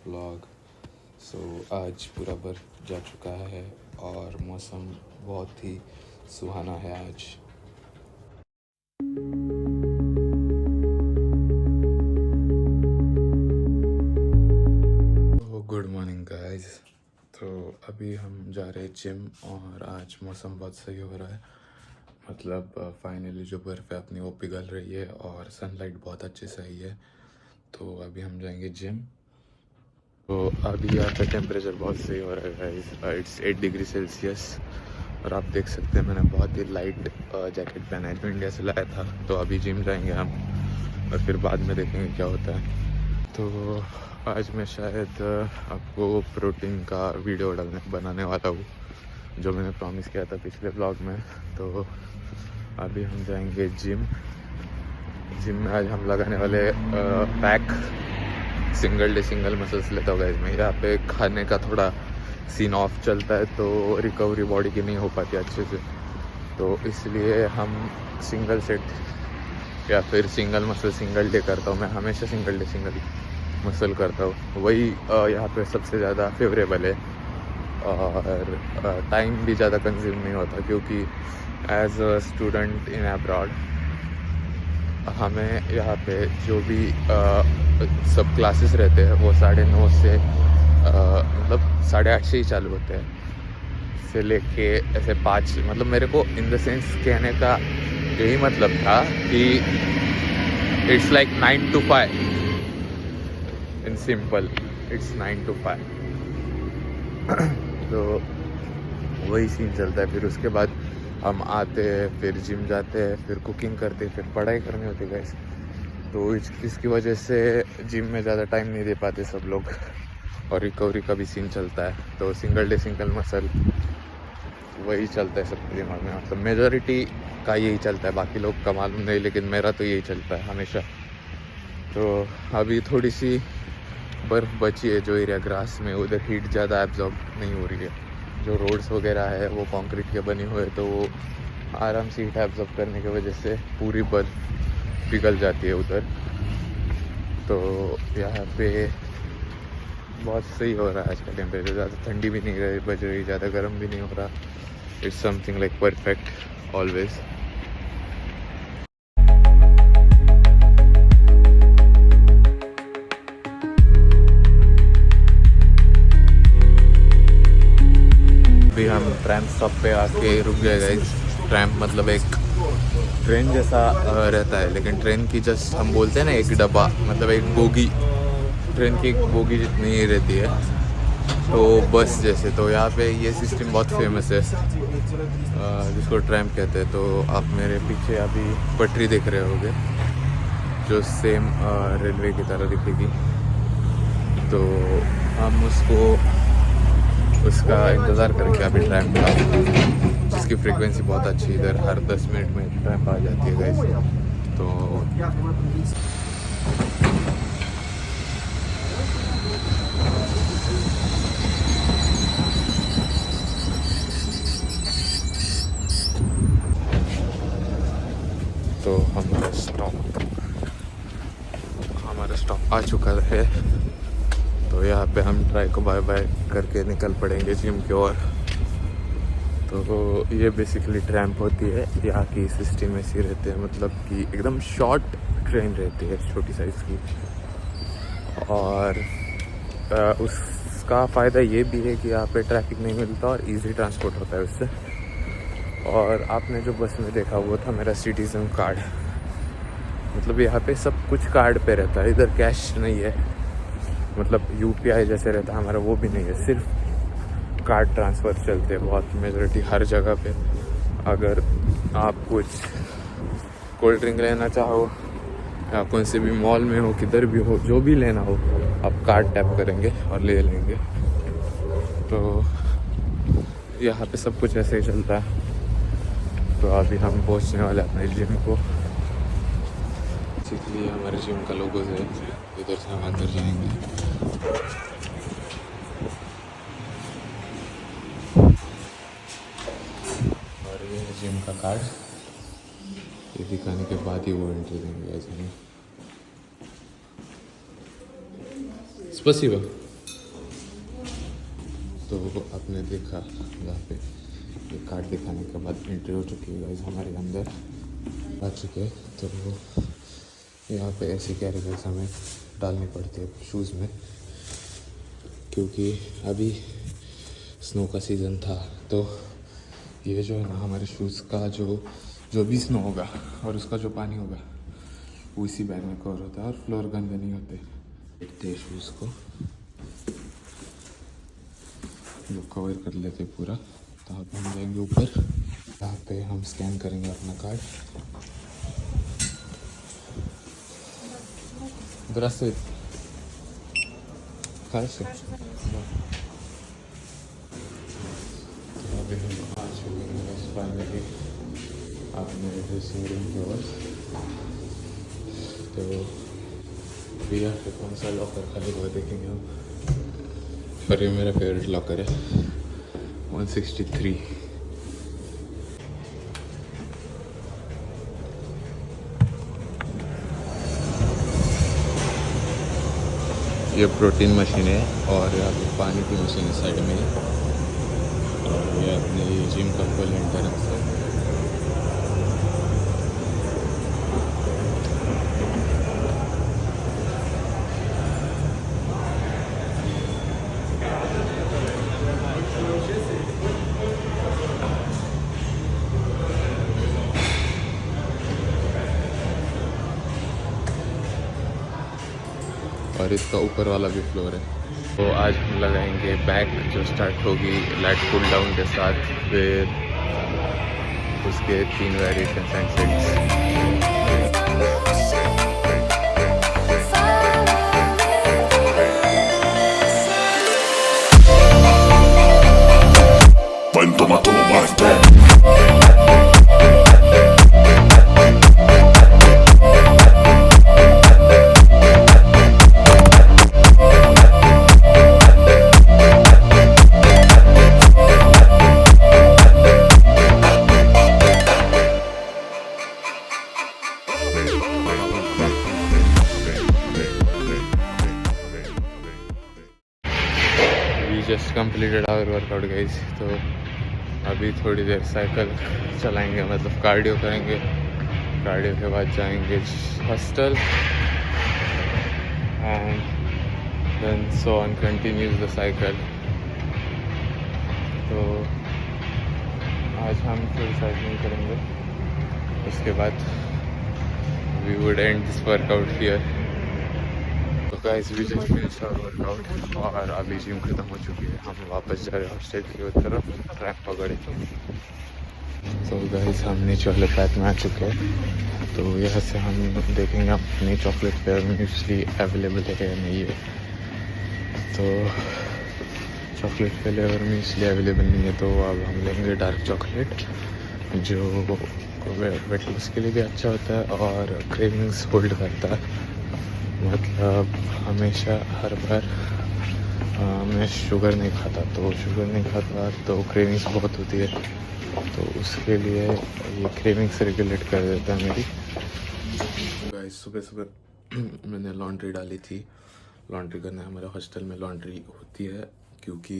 Blog. आज पूरा बर्फ जा चुका है और मौसम बहुत ही सुहाना है आज। Good morning guys. तो अभी हम जा रहे हैं जिम और आज मौसम बहुत सही हो रहा है। मतलब फाइनली जो बर्फ़ है अपनी वो पिघल रही है और सनलाइट बहुत अच्छे से आई है। तो अभी हम जाएंगे जिम। तो अभी यहाँ पे टेम्परेचर बहुत सही हो रहा है गाइस। इट्स 8 डिग्री सेल्सियस और आप देख सकते हैं मैंने बहुत ही लाइट जैकेट पहना है जो इंडिया से लाया था। तो अभी जिम जाएंगे हम और फिर बाद में देखेंगे क्या होता है। तो आज मैं शायद आपको प्रोटीन का वीडियो बनाने वाला हूँ जो मैंने प्रॉमिस किया था पिछले ब्लॉग में। तो अभी हम जाएंगे जिम में आज हम लगाने वाले pack single day single muscles लेता होगा इसमें। यहाँ पे खाने का थोड़ा सीन ऑफ चलता है तो रिकवरी बॉडी की नहीं हो पाती अच्छे से, तो इसलिए हम सिंगल सेट या फिर सिंगल मसल सिंगल डे करता हूँ। मैं हमेशा सिंगल डे सिंगल मसल करता हूँ, वही यहाँ पे सबसे ज़्यादा फेवरेबल है और टाइम भी ज़्यादा कंज्यूम नहीं होता क्योंकि as a student in abroad हमें यहाँ पे जो भी सब क्लासेस रहते हैं वो 9:30 से मतलब 8:30 से ही चालू होते हैं से लेके ऐसे 5। मतलब मेरे को इन द सेंस कहने का यही मतलब था कि it's like 9 to 5 in simple, it's 9 to 5 तो वही सीन चलता है। फिर उसके बाद हम आते हैं, फिर जिम जाते हैं, फिर कुकिंग करते हैं, फिर पढ़ाई करनी होती है गाइस। तो इसकी वजह से जिम में ज़्यादा टाइम नहीं दे पाते सब लोग और रिकवरी का भी सीन चलता है। तो सिंगल डे सिंगल मसल वही चलता है सबके दिमाग में। मतलब मेजॉरिटी का यही चलता है, बाकी लोग का मालूम नहीं लेकिन मेरा तो यही चलता है हमेशा। तो अभी थोड़ी सी बर्फ़ बची है जो एरिया ग्रास में, उधर हीट ज़्यादा एब्जॉर्ब नहीं हो रही है। जो रोड्स वगैरह है वो कंक्रीट के बने हुए तो वो आराम से हीट एब्जॉर्ब करने की वजह से पूरी बर्फ़ पिघल जाती है उधर। तो यहाँ पे बहुत सही हो रहा है आज का टेम्परेचर। ज़्यादा ठंडी भी नहीं बज रही, ज़्यादा गर्म भी नहीं हो रहा। It's something like perfect always. अभी हम ट्रैम स्टॉप पे आके रुक गए गाइस। ट्रैम मतलब एक ट्रेन जैसा रहता है लेकिन ट्रेन की जस्ट हम बोलते हैं ना एक डब्बा, मतलब एक बोगी, ट्रेन की एक बोगी जितनी ही रहती है तो बस जैसे। तो यहाँ पे ये सिस्टम बहुत फेमस है जिसको ट्रैम कहते हैं। तो आप मेरे पीछे अभी पटरी देख रहे होगे जो सेम रेलवे की तरह दिखेगी। तो हम उसका इंतज़ार करके अभी ट्रैम पे जिसकी फ्रीक्वेंसी बहुत अच्छी, इधर हर 10 मिनट में ट्रैम आ जाती है गाइस। तो हमारा स्टॉप आ चुका है। तो यहाँ पे हम ट्राई को बाय बाय करके निकल पड़ेंगे जिम की ओर। तो ये बेसिकली ट्रैम्प होती है, यहाँ की सिस्टम ऐसी रहते हैं, मतलब कि एकदम शॉर्ट ट्रेन रहती है छोटी साइज़ की। और उसका फ़ायदा ये भी है कि यहाँ पे ट्रैफिक नहीं मिलता और इजी ट्रांसपोर्ट होता है उससे। और आपने जो बस में देखा वो था मेरा सिटीज़न कार्ड। मतलब यहाँ पे सब कुछ कार्ड पे रहता है, इधर कैश नहीं है। मतलब UPI जैसे रहता है हमारा वो भी नहीं है, सिर्फ कार्ड ट्रांसफ़र चलते हैं बहुत मेजॉरिटी हर जगह पे। अगर आप कुछ कोल्ड ड्रिंक लेना चाहो या कौन से भी मॉल में हो, किधर भी हो, जो भी लेना हो आप कार्ड टैप करेंगे और ले लेंगे। तो यहाँ पे सब कुछ ऐसे ही चलता है। तो अभी हम पहुँचने वाले अपने जिम को। बेसिकली हमारे जिम का लोगो है, इधर से हम अंदर जाएंगे। और ये है जिम का कार्ड, ये दिखाने के बाद ही वो एंट्री देंगे ऐसे नहीं। स्पसिबा। तो आपने देखा यहाँ पे ये कार्ड दिखाने के बाद एंट्री हो चुकी है गाइस, हमारे अंदर आ चुके हैं। तो यहाँ पे ऐसी कैरेगर्स हमें डालनी पड़ती है शूज़ में, क्योंकि अभी स्नो का सीज़न था। तो ये जो है ना हमारे शूज़ का जो भी स्नो होगा और उसका जो पानी होगा वो इसी बैग में कवर होता है और फ्लोर गंदे नहीं होते। देखते शूज़ को जो कवर कर लेते पूरा। तो अब हम जाएंगे ऊपर, यहाँ पे हम स्कैन करेंगे अपना कार्ड। Здравствуйте. Хорошо. तो अभी हम आ चुके हैं बस फाइनली अपने ड्रेसिंग रूम की ओर। तो अभी यहाँ पे कौन सा लॉकर खाली हुआ देखेंगे हम। और ये मेरा फेवरेट लॉकर है 163। ये प्रोटीन मशीन है और यहाँ पे पानी की मशीन है साइड में। और ये अपने जिम का फुल एंट्रेंस है। और इसका ऊपर वाला भी फ्लोर है। तो आज हम लगाएंगे बैक जो स्टार्ट होगी लाइट कूल डाउन के साथ, फिर उसके 3 variations and sets. Just completed our workout guys. तो अभी थोड़ी देर साइकिल चलाएंगे, मतलब कार्डियो करेंगे। कार्डियो के बाद जाएंगे hostel and then so on continues the cycle. तो आज हम फिर साइकिलिंग करेंगे, उसके बाद we would end this workout here. तो guys we just finished our workout और अभी जिम खत्म हो चुकी है। हम वापस जा रहे हैं हॉस्टल की तरफ, ट्रैक पकड़े। तो गाइस हम नीचे वाले पैक में आ चुके हैं। तो यहाँ से हम देखेंगे अपनी चॉकलेट फ्लेवर म्यूस्ली अवेलेबल है या नहीं है। तो चॉकलेट फ्लेवर म्यूस्ली अवेलेबल नहीं है, तो अब हम लेंगे डार्क चॉकलेट, जो वेट लॉस के लिए भी अच्छा होता है और क्रेविंग्स होल्ड करता है। मतलब हमेशा हर बार मैं शुगर नहीं खाता तो क्रेविंग्स बहुत होती है। तो उसके लिए ये क्रेविंग्स रेगुलेट कर देता है मेरी। गाइस सुबह मैंने लॉन्ड्री डाली थी। लॉन्ड्री करने हमारे हॉस्टल में लॉन्ड्री होती है, क्योंकि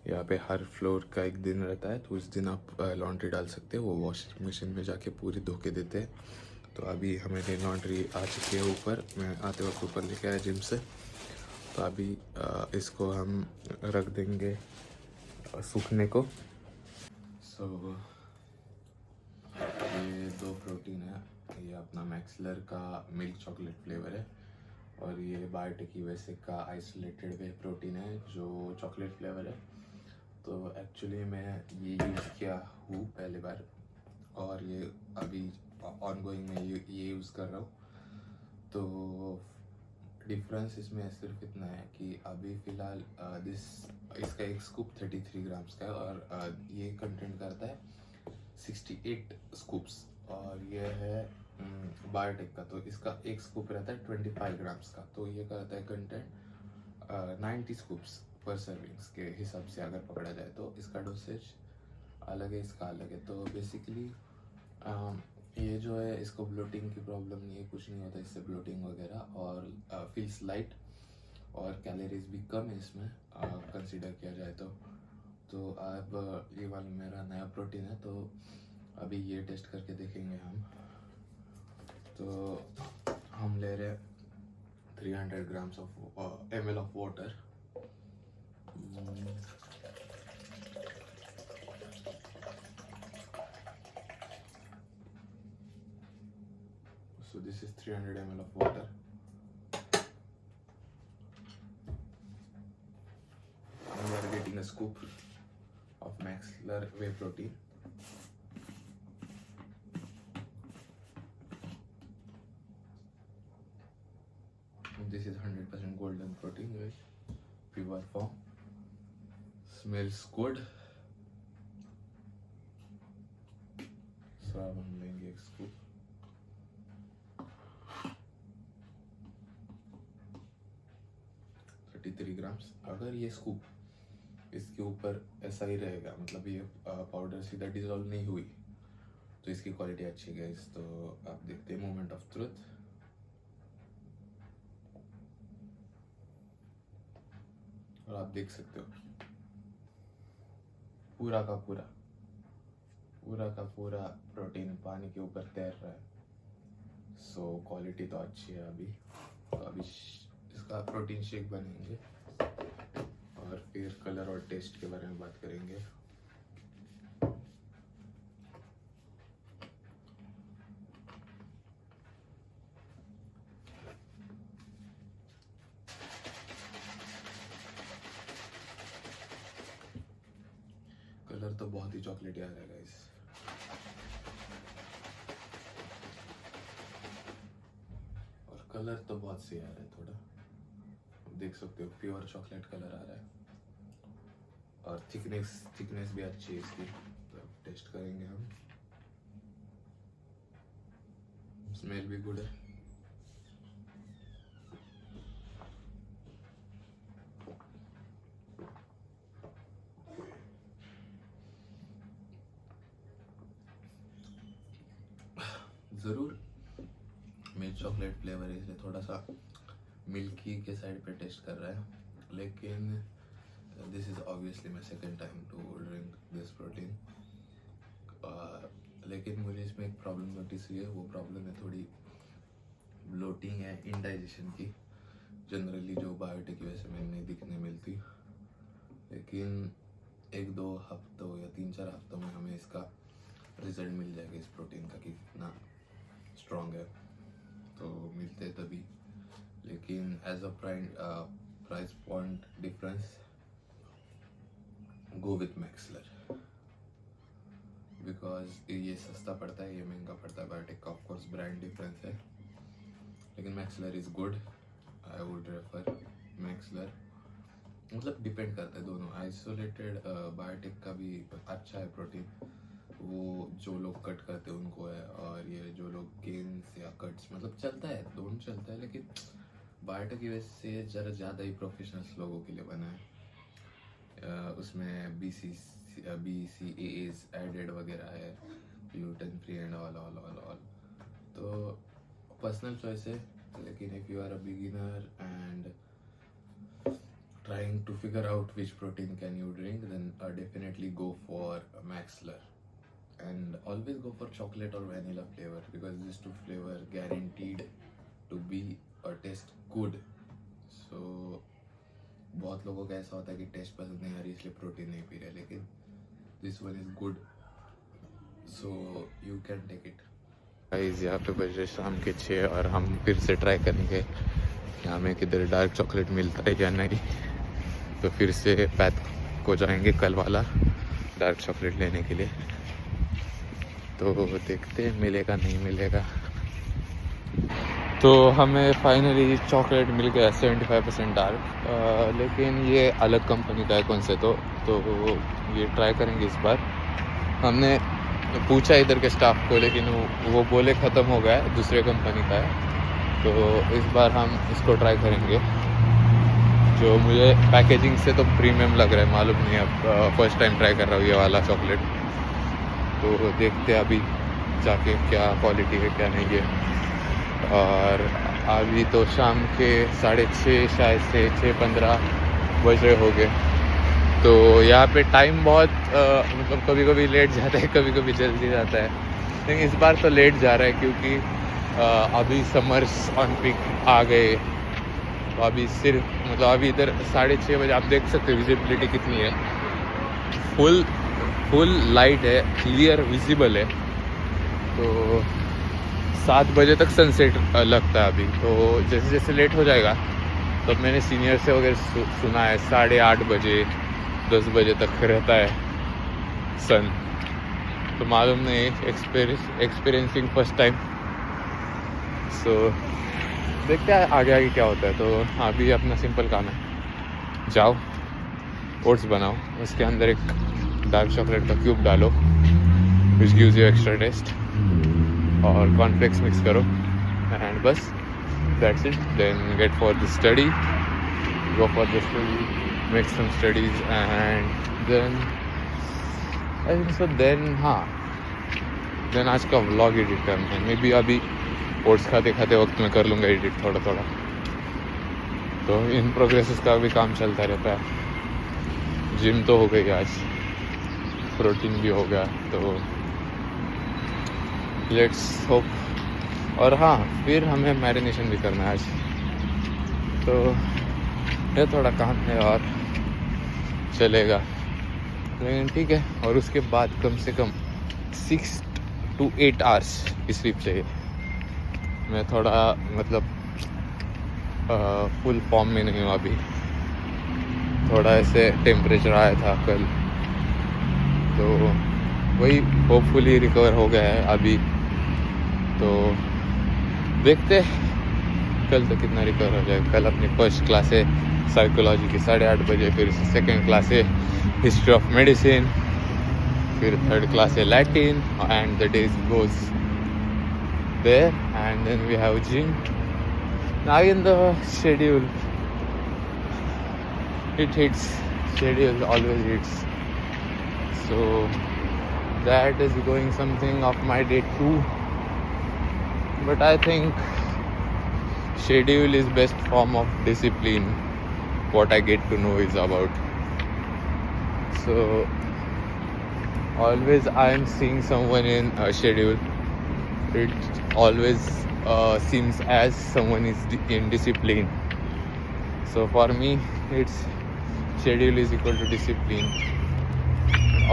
यहाँ पे हर फ्लोर का एक दिन रहता है, तो उस दिन आप लॉन्ड्री डाल सकते हो। वो वॉशिंग मशीन में जाके पूरी धो के देते हैं। तो अभी हमारी लॉन्ड्री आ चुकी है ऊपर। मैं आते वक्त ऊपर लेके आया जिम से। तो अभी इसको हम रख देंगे सूखने को। सो ये 2 प्रोटीन है। ये अपना मैक्सलर का मिल्क चॉकलेट फ्लेवर है और ये बायोटेकी वैसे का आइसोलेटेड वे प्रोटीन है जो चॉकलेट फ्लेवर है। तो एक्चुअली मैं ये यूज़ किया हूँ पहली बार, और ये अभी ऑनगोइंग में ये यूज़ कर रहा हूँ। तो डिफरेंस इसमें सिर्फ इतना है कि अभी फ़िलहाल इसका एक स्कूप 33 ग्राम्स का है और ये कंटेंट करता है 68 स्कूप्स, और ये है बायोटेक का। तो इसका एक स्कूप रहता है 25 ग्राम्स का, तो ये करता है कंटेंट 90 स्कूप्स पर सर्विंग्स के हिसाब से अगर पकड़ा जाए। तो इसका डोसेज अलग है, इसका अलग है। तो बेसिकली ये जो है इसको ब्लोटिंग की प्रॉब्लम नहीं है, कुछ नहीं होता इससे ब्लोटिंग वगैरह, और फील्स लाइट। और कैलोरीज भी कम है इसमें कंसीडर किया जाए तो अब ये वाला मेरा नया प्रोटीन है, तो अभी ये टेस्ट करके देखेंगे हम। तो हम ले रहे 300 grams of ml of water। So this is 300 ml of water। We are getting a scoop of Maxler whey protein। This is 100% golden protein, guys, pure form, smells good। So अब हम लेंगे एक scoop। grams। अगर ये scoop इसके ऊपर ऐसा ही रहेगा, मतलब ये पाउडर सीधा डिजोल्व नहीं हुई, तो इसकी क्वालिटी अच्छी है। तो आप देखते हैं मोमेंट ऑफ ट्रुथ। और आप देख सकते हो पूरा का पूरा प्रोटीन पानी के ऊपर तैर रहा है। सो क्वालिटी तो अच्छी है। तो अभी इसका प्रोटीन शेक बनेंगे और फिर कलर और टेस्ट के बारे में बात करेंगे। कलर तो बहुत ही चॉकलेटी आ रहा है गाइस। और कलर तो बहुत सही आ रहा है, थोड़ा देख सकते हो प्योर चॉकलेट कलर आ रहा है। और थिकनेस भी अच्छी है इसकी। तो टेस्ट करेंगे हम। स्मेल भी गुड है। ज़रूर मिल्क चॉकलेट फ्लेवर है, इसलिए थोड़ा सा मिल्की के साइड पे टेस्ट कर रहा है, लेकिन this is obviously my second time to drink this protein. लेकिन मुझे इसमें एक प्रॉब्लम नोटिस हुई है। वो प्रॉब्लम है थोड़ी ब्लोटिंग है, इंडाइजेशन की, जनरली जो बायोटिक की वजह से में नहीं दिखने मिलती। लेकिन 1-2 हफ्तों या 3-4 हफ्तों में हमें इसका रिजल्ट मिल जाएगा इस प्रोटीन का कि कितना स्ट्रॉन्ग है। तो मिलते हैं तभी। लेकिन as a price point difference, go with Maxler, because ये सस्ता पड़ता है, ये महंगा पड़ता है। बायोटिक का ऑफकोर्स ब्रांड डिफरेंस है, लेकिन Maxler is good. I would refer Maxler. मतलब डिपेंड करता है दोनों। आइसोलेटेड बायोटिक का भी अच्छा है प्रोटीन, वो जो लोग कट करते हैं उनको है, और ये जो लोग गेन्स या कट्स, मतलब चलता है, दोनों चलता है। लेकिन बायोटिक की वजह से ज़रा ज़्यादा ही प्रोफेशनल्स लोगों के लिए बना है। उसमें BCAAs एडेड वगैरह है, ग्लूटेन फ्री एंड ऑल। तो पर्सनल चॉइस है। लेकिन if you are a beginner and trying to figure out which protein can you drink, then definitely go for Maxler, and always go for chocolate or vanilla flavor, because these two flavor guaranteed to be or taste good. So बहुत लोगों का ऐसा होता है कि test पसंद नहीं आ रही इसलिए प्रोटीन नहीं पी रहे, लेकिन this one is good, so you can take it. Guys यहाँ पे बज रहे शाम के 6 और हम फिर से ट्राई करेंगे कि हमें किधर डार्क चॉकलेट मिलता है या नहीं। तो फिर से पैथ को जाएंगे कल वाला डार्क चॉकलेट लेने के लिए। तो देखते हैं मिलेगा नहीं मिलेगा। तो हमें फाइनली चॉकलेट मिल गया 75% डार्क, लेकिन ये अलग कंपनी का है कौन से, तो ये ट्राई करेंगे इस बार। हमने पूछा इधर के स्टाफ को, लेकिन वो बोले ख़त्म हो गया है, दूसरे कंपनी का है। तो इस बार हम इसको ट्राई करेंगे, जो मुझे पैकेजिंग से तो प्रीमियम लग रहा है, मालूम नहीं, अब फर्स्ट टाइम ट्राई कर रहा हूँ ये वाला चॉकलेट। तो देखते हैं अभी जाके क्या क्वालिटी है क्या नहीं है। और अभी तो शाम के 6:30 शायद से 6:15 बज रहे हो गए। तो यहाँ पे टाइम बहुत मतलब कभी कभी लेट जाता है, कभी कभी जल्दी जाता है, लेकिन इस बार तो लेट जा रहा है क्योंकि अभी समर्स ऑन पीक आ गए। तो अभी सिर्फ मतलब अभी इधर 6:30 बजे आप देख सकते हो विजिबिलिटी कितनी है, फुल लाइट है, क्लियर विजिबल है। तो 7 बजे तक सनसेट लगता है अभी। तो जैसे जैसे लेट हो जाएगा तो मैंने सीनियर से वगैरह सुना है 8:30 बजे 10 बजे तक रहता है सन। तो मालूम नहीं, एक्सपीरियंसिंग फर्स्ट टाइम। सो देखते हैं आगे आगे क्या होता है। तो अभी अपना सिंपल काम है, जाओ ओट्स बनाओ, उसके अंदर एक डार्क चॉकलेट का क्यूब डालो which gives you extra taste, और कॉर्नफ्लेक्स मिक्स करो एंड बस that's it. Then get for the study, go for the study, make some studies and then I think so then आज का vlog edit करना है। May be अभी oats खाते खाते वक्त में कर लूँगा एडिट थोड़ा थोड़ा। तो इन प्रोग्रेसेस का भी काम चलता रहता है। जिम तो हो गई आज, प्रोटीन भी हो गया, तो लेट्स होप। और हाँ, फिर हमें मैरिनेशन भी करना है आज, तो ये थोड़ा काम है और चलेगा, लेकिन ठीक है। और उसके बाद कम से कम 6 to 8 आवर्स की स्लीप चाहिए। मैं थोड़ा मतलब फुल फॉर्म में नहीं हूँ अभी, थोड़ा ऐसे टेम्परेचर आया था कल, तो वही होपफुली रिकवर हो गया है अभी। तो देखते कल तो कितना रिकवर हो जाएगा। कल अपनी फर्स्ट क्लास है साइकोलॉजी की 8:30 बजे, फिर सेकेंड क्लास है हिस्ट्री ऑफ मेडिसिन, फिर थर्ड क्लास है Latin, and the days goes there, and then we have gym. Now in the schedule, it hits, schedule always hits, so that is going something of my day too. But I think schedule is best form of discipline, what I get to know is about. So always I am seeing someone in a schedule, it always seems as someone is in discipline. So for me it's schedule is equal to discipline.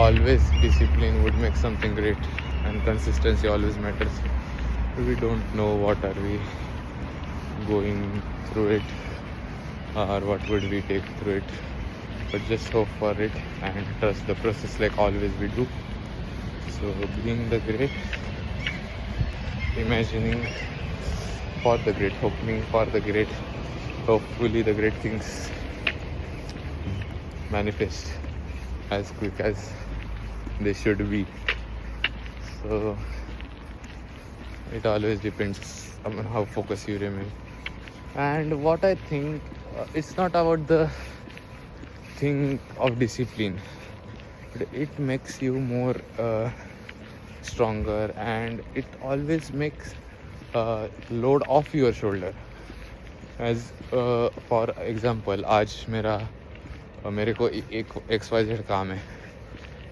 Always discipline would make something great, and consistency always matters. We don't know what are we going through it or what would we take through it, but just hope for it and trust the process like always we do. So being the great, imagining for the great, hoping for the great, hopefully the great things manifest as quick as they should be. So it always depends on how focused you remain. And what I think, it's not about the thing of discipline, but it makes you more stronger, and it always makes load off your shoulder. As for example, आज मेरे को एक XYZ काम है,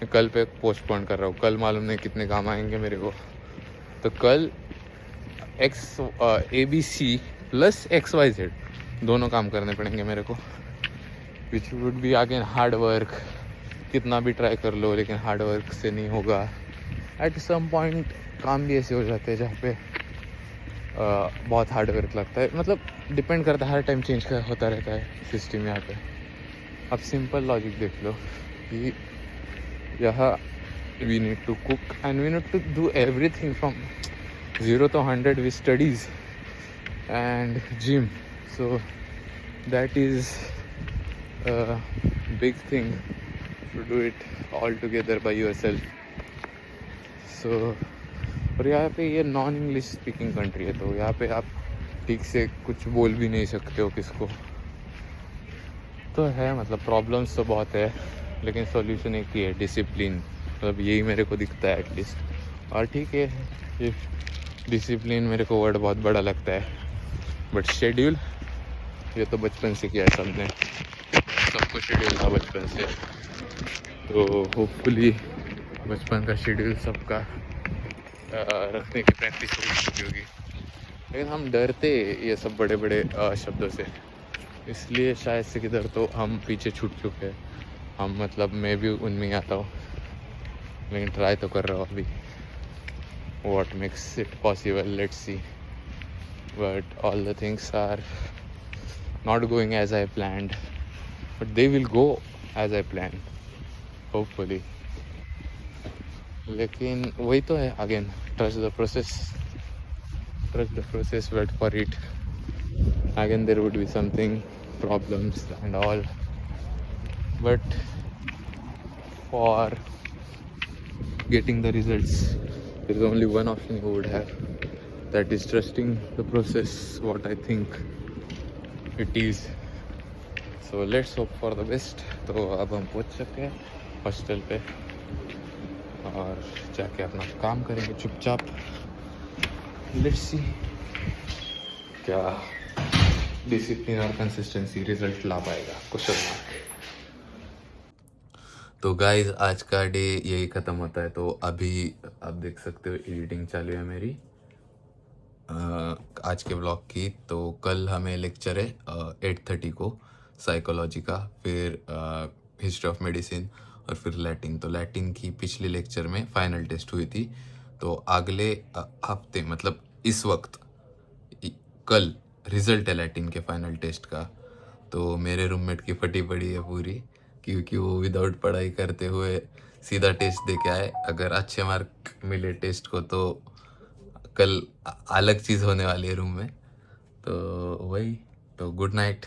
मैं कल पे postpone कर रहा हूँ। कल मालूम नहीं कितने काम आएंगे मेरे को, तो कल ABC प्लस XYZ दोनों काम करने पड़ेंगे मेरे को, which would be again hard work. कितना भी ट्राई कर लो, लेकिन हार्ड वर्क से नहीं होगा। एट सम पॉइंट काम भी ऐसे हो जाते हैं जहाँ पे बहुत हार्ड वर्क लगता है। मतलब डिपेंड करता है, हर टाइम चेंज होता रहता है सिस्टम यहाँ पे। अब सिंपल लॉजिक देख लो कि यहाँ we need to cook and we need to do everything from 0 to 100 with studies and gym. So that is a big thing to do it all together by yourself. So और यहाँ पे ये non English speaking country है, तो यहाँ पे आप ठीक से कुछ बोल भी नहीं सकते हो किसको। तो है मतलब प्रॉब्लम्स तो बहुत है, लेकिन सॉल्यूशन एक ही है, डिसिप्लिन। मतलब यही मेरे को दिखता है एटलीस्ट। और ठीक है, ये डिसिप्लिन मेरे को वर्ड बहुत बड़ा लगता है, बट शेड्यूल ये तो बचपन से किया है सबने, सबको शेड्यूल था बचपन से, तो होपफुली बचपन का शेड्यूल सबका रखने की प्रैक्टिस हो चुकी होगी। लेकिन हम डरते ये सब बड़े बड़े शब्दों से, इसलिए शायद से किधर तो हम पीछे छूट चुके हैं। हम मतलब मैं भी उनमें आता हूँ, लेकिन ट्राई तो कर रहा हूँ अभी। What makes it possible, let's see, but all the things are not going as I planned, but they will go as I planned, hopefully. लेकिन वही तो है, again trust the process, wait for it. Again there would be something problems and all, but for getting the results there is only one option you would have, that is trusting the process, what I think it is. So let's hope for the best. तो अब हम पहुंच चुके हैं hostel पे और जाके अपना काम करेंगे चुपचाप। लेट्स सी क्या डिसिप्लिन और कंसिस्टेंसी रिजल्ट ला पाएगा, क्वेश्चन मार्क। तो गाइज आज का डे यही ख़त्म होता है। तो अभी आप देख सकते हो एडिटिंग चालू है मेरी आज के ब्लॉग की। तो कल हमें लेक्चर है 8:30 को साइकोलॉजी का, फिर हिस्ट्री ऑफ मेडिसिन और फिर लैटिन। तो लैटिन की पिछले लेक्चर में फाइनल टेस्ट हुई थी, तो अगले हफ्ते मतलब इस वक्त कल रिजल्ट है लैटिन के फाइनल टेस्ट का। तो मेरे रूममेट की फटी पड़ी है पूरी, क्योंकि वो विदाउट पढ़ाई करते हुए सीधा टेस्ट दे के आए। अगर अच्छे मार्क मिले टेस्ट को तो कल अलग चीज़ होने वाली है रूम में। तो वही, तो गुड नाइट।